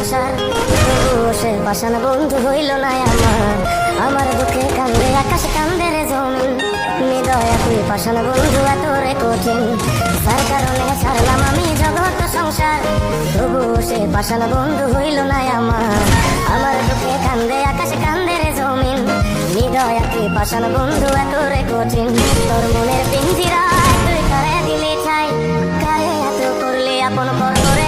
সংসার, তবুও সে পাষাণ বন্ধু হইল না আমার। আমার দুঃখে কান্দে আকাশ কান্দে রে জমিন, নিদয়া তুই পাষাণ বন্ধু এত রে কঠিন। তার কারণে ছাড়লাম আমি জগৎ সংসার, তবুও সে পাষাণ বন্ধু হইল না আমার। আমার দুঃখে কান্দে আকাশ কান্দে রে জমিন, নিদয়া তুই পাষাণ বন্ধু এত রে কঠিন। তোর মনের পিঞ্জিরা তুই কারে দিলে চাই, কারে এত করলে আপন পর করে